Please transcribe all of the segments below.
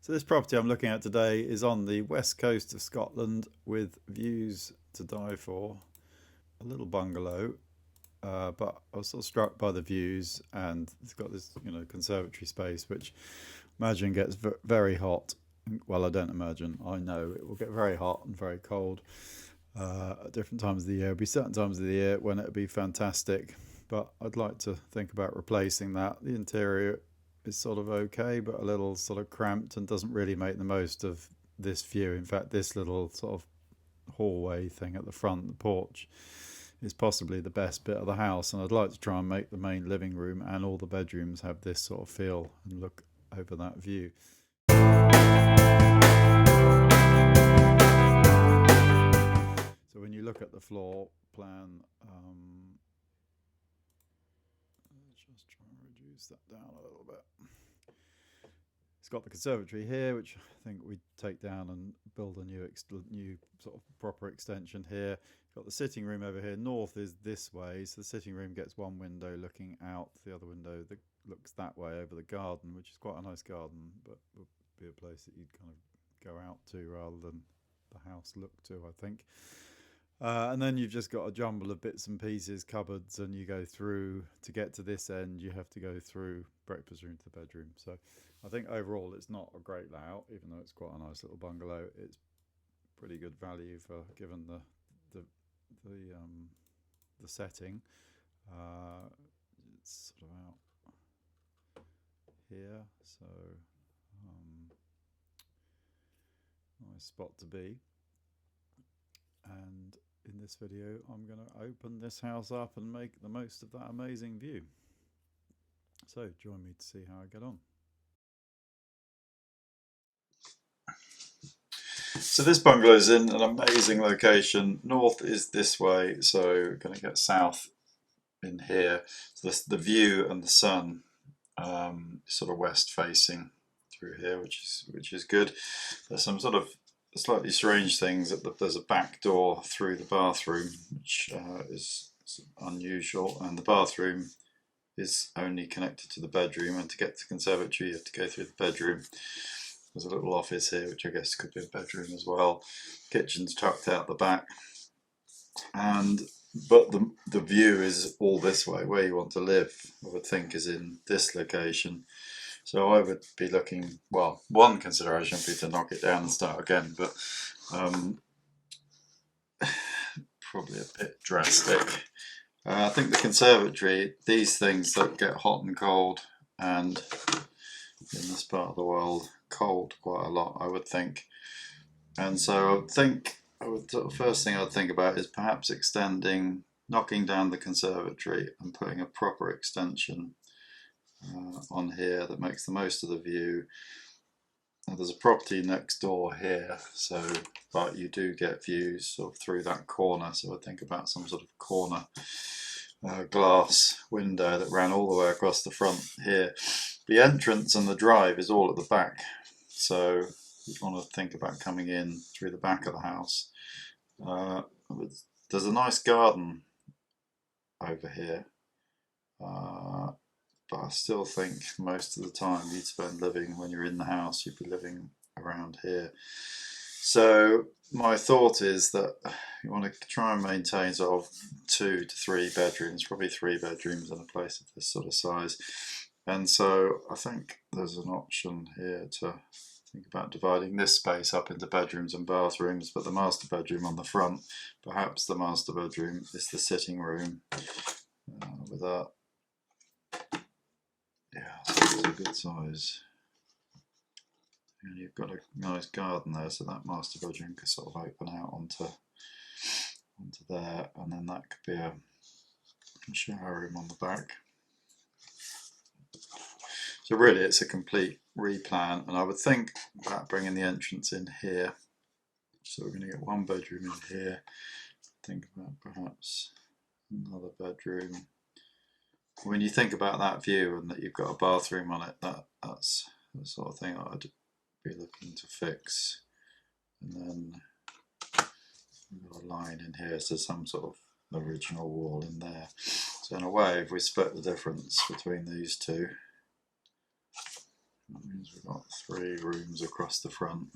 So this property I'm looking at today is on the west coast of Scotland with views to die for. A little bungalow, but I was sort of struck by the views, and it's got this, conservatory space, which I imagine gets very hot. Well, I don't imagine. I know it will get very hot and very cold at different times of the year. There'll be certain times of the year when it'll be fantastic, but I'd like to think about replacing that. The interior is sort of okay, but a little sort of cramped and doesn't really make the most of this view. In fact, this little sort of hallway thing at the front, the porch, is possibly the best bit of the house, and I'd like to try and make the main living room and all the bedrooms have this sort of feel and look over that view. So when you look at the floor plan, just try and reduce that down a little bit. It's got the conservatory here, which I think we'd take down and build a new sort of proper extension here. Got the sitting room over here. North is this way, so the sitting room gets one window looking out, the other window that looks that way over the garden, which is quite a nice garden, but would be a place that you'd kind of go out to rather than the house look to, I think. And then you've just got a jumble of bits and pieces, cupboards, and you go through to get to this end. You have to go through breakfast room to the bedroom. So I think overall it's not a great layout, even though it's quite a nice little bungalow. It's pretty good value for given the setting. It's sort of out here, so nice spot to be. And in this video I'm going to open this house up and make the most of that amazing view. So join me to see how I get on. So this bungalow is in an amazing location. North is this way, so we're going to get south in here. So the view and the sun sort of west facing through here, which is good. There's some sort of slightly strange things that there's a back door through the bathroom, which is unusual, and the bathroom is only connected to the bedroom, and to get to the conservatory you have to go through the bedroom. There's a little office here, which I guess could be a bedroom as well. Kitchen's tucked out the back, but the view is all this way. Where you want to live, I would think, is in this location. So I would be looking, well, one consideration would be to knock it down and start again, but probably a bit drastic. I think the conservatory, these things that get hot and cold, and in this part of the world, cold quite a lot, I would think. And so first thing I'd think about is perhaps knocking down the conservatory and putting a proper extension on here that makes the most of the view. Now, there's a property next door here, but you do get views sort of through that corner, so I think about some sort of corner glass window that ran all the way across the front here. The entrance and the drive is all at the back, so you want to think about coming in through the back of the house. There's a nice garden over here, but I still think most of the time you'd spend living, when you're in the house, you'd be living around here. So my thought is that you want to try and maintain sort of 2 to 3 bedrooms, probably 3 bedrooms in a place of this sort of size. And so I think there's an option here to think about dividing this space up into bedrooms and bathrooms, but the master bedroom on the front, perhaps the master bedroom is the sitting room with that. Yeah, so it's a good size. And you've got a nice garden there, so that master bedroom could sort of open out onto there, and then that could be a shower room on the back. So really it's a complete replan, and I would think about bringing the entrance in here. So we're going to get one bedroom in here. Think about perhaps another bedroom. When you think about that view and that you've got a bathroom on it, that's the sort of thing I'd be looking to fix. And then we've got a line in here, so some sort of original wall in there. So in a way, if we split the difference between these two, That means we've got 3 rooms across the front.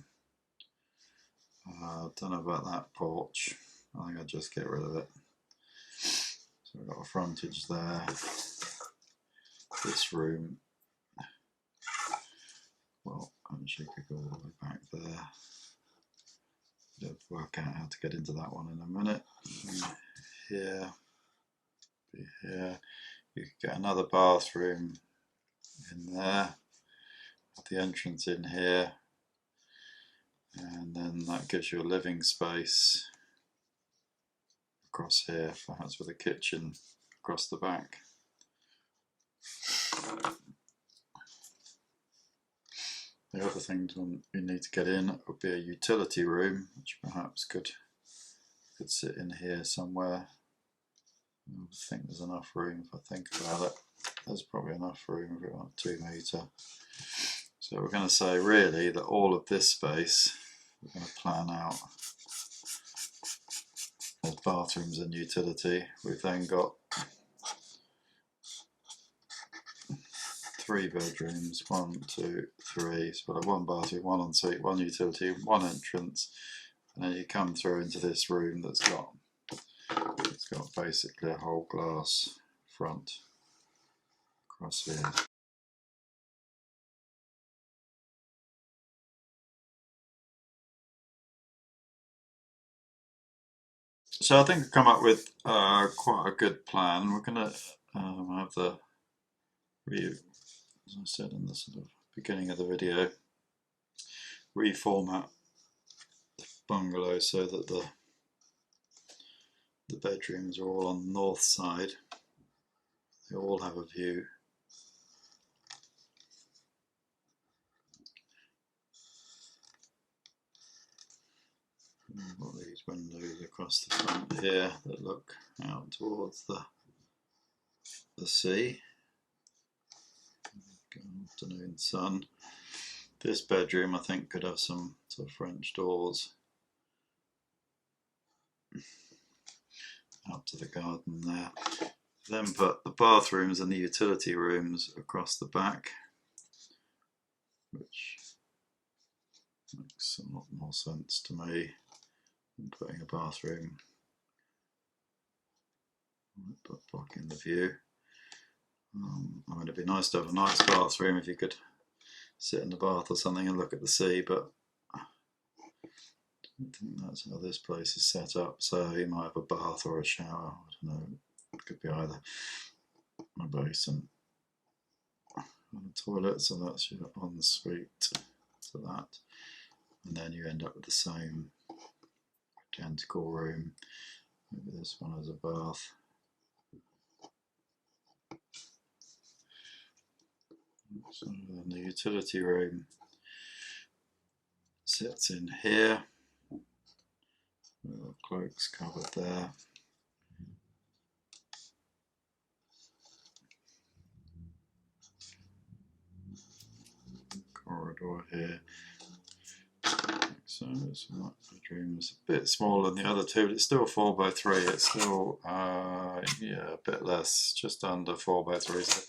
Don't know about that porch. I think I'll just get rid of it. So we've got a frontage there. This room, well, actually could go all the way back there. I'll work out how to get into that one in a minute. Here, be here. You could get another bathroom in there. The entrance in here, and then that gives you a living space across here, perhaps with a kitchen across the back. The other thing you need to get in would be a utility room, which perhaps could sit in here somewhere. I think there's enough room if I think about it. There's probably enough room if we want 2 metre. So we're going to say really that all of this space we're going to plan out as bathrooms and utility. We've then got 3 bedrooms, 1, 2, 3. So we'll have 1 bathroom, 1 ensuite, 1 utility, 1 entrance, and then you come through into this room that's got basically a whole glass front across here. So I think I've come up with quite a good plan. We're going to have the as I said in the sort of beginning of the video, reformat the bungalow so that the bedrooms are all on the north side. They all have a view. We've got these windows across the front here that look out towards the sea. Good afternoon sun. This bedroom I think could have some sort of French doors out to the garden there. Then put the bathrooms and the utility rooms across the back, which makes a lot more sense to me than putting a bathroom blocking the view. I mean, it'd be nice to have a nice bathroom if you could sit in the bath or something and look at the sea, but I don't think that's how this place is set up. So you might have a bath or a shower, I don't know, it could be either, a basin and a toilet, so that's your ensuite to that, and then you end up with the same identical room. Maybe this one has a bath. So then the utility room sits in here. The cloak's covered there. Corridor here. So this bedroom is a bit smaller than the other two, but it's still 4x3. It's still yeah, a bit less, just under 4x3. So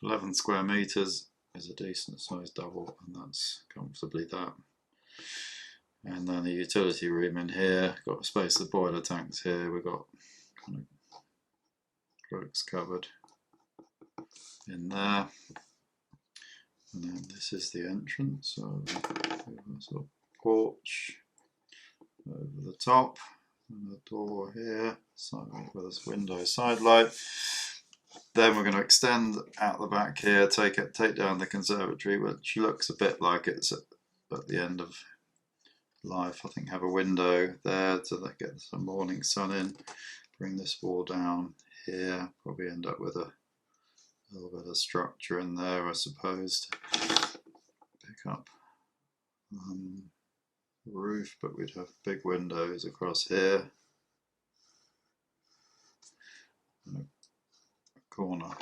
11 square meters is a decent sized double, and that's comfortably that. And then the utility room in here, got a space of boiler tanks here. We've got kind of cloaks covered in there. And then this is the entrance, so sort of porch over the top, and a door here, with this window side light. Then we're going to extend out the back here, take down the conservatory, which looks a bit like it's at the end of life. I think have a window there to get some morning sun in. Bring this wall down here, probably end up with a little bit of structure in there, I suppose, to pick up the roof, but we'd have big windows across here, and a corner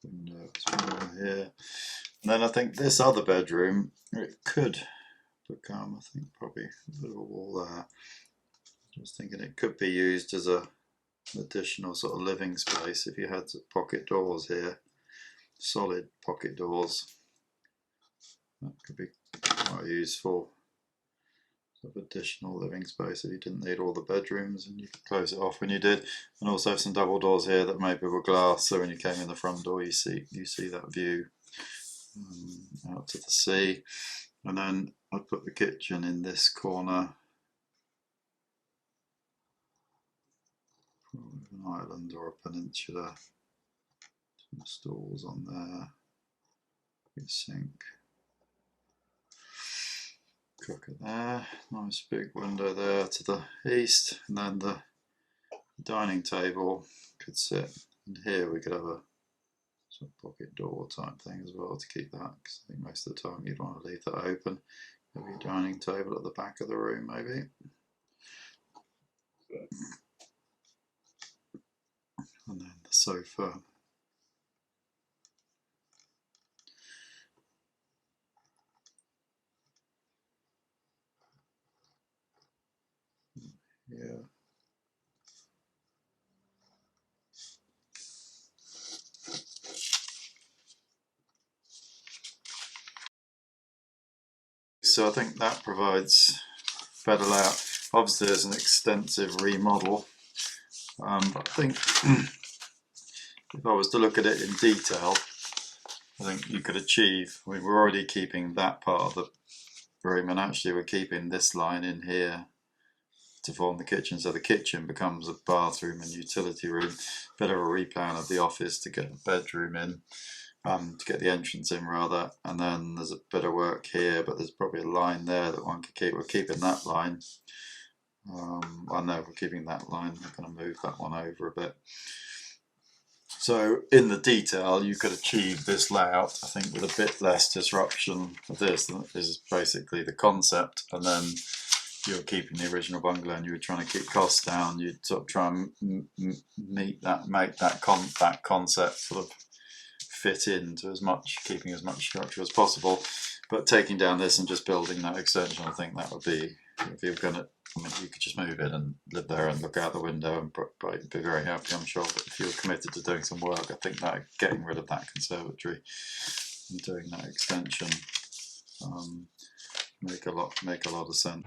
window as well here. And then I think this other bedroom, it could become, I think probably a bit of a wall there. Just thinking it could be used as an additional sort of living space if you had pocket doors here, solid pocket doors That could be quite useful. Sort of additional living space if you didn't need all the bedrooms, and you could close it off when you did. And also have some double doors here that maybe were glass, so when you came in the front door you see that view out to the sea. And then I'd put the kitchen in this corner, probably an island or a peninsula. Some stalls on there, your sink, cooker there, nice big window there to the east, and then the dining table could sit, and here we could have a sort of pocket door type thing as well to keep that, because I think most of the time you'd want to leave that open. Maybe a dining table at the back of the room maybe. And then the sofa. Yeah. So I think that provides better layout. Obviously there's an extensive remodel, but I think if I was to look at it in detail, I think you could achieve, I mean, we're already keeping that part of the room, and actually we're keeping this line in here to form the kitchen, so the kitchen becomes a bathroom and utility room. Bit of a replan of the office to get the bedroom in, to get the entrance in rather, and then there's a bit of work here, but there's probably a line there that one could keep. We're keeping that line. I know we're keeping that line. I'm going to move that one over a bit. So in the detail you could achieve this layout, I think, with a bit less disruption of this. This is basically the concept, and then you're keeping the original bungalow and you were trying to keep costs down. You'd sort of try and make that concept sort of fit into as much, keeping as much structure as possible, but taking down this and just building that extension. I think that would be, if you're going to, I mean, you could just move in and live there and look out the window and probably be very happy, I'm sure. But if you're committed to doing some work, I think that getting rid of that conservatory and doing that extension make a lot of sense.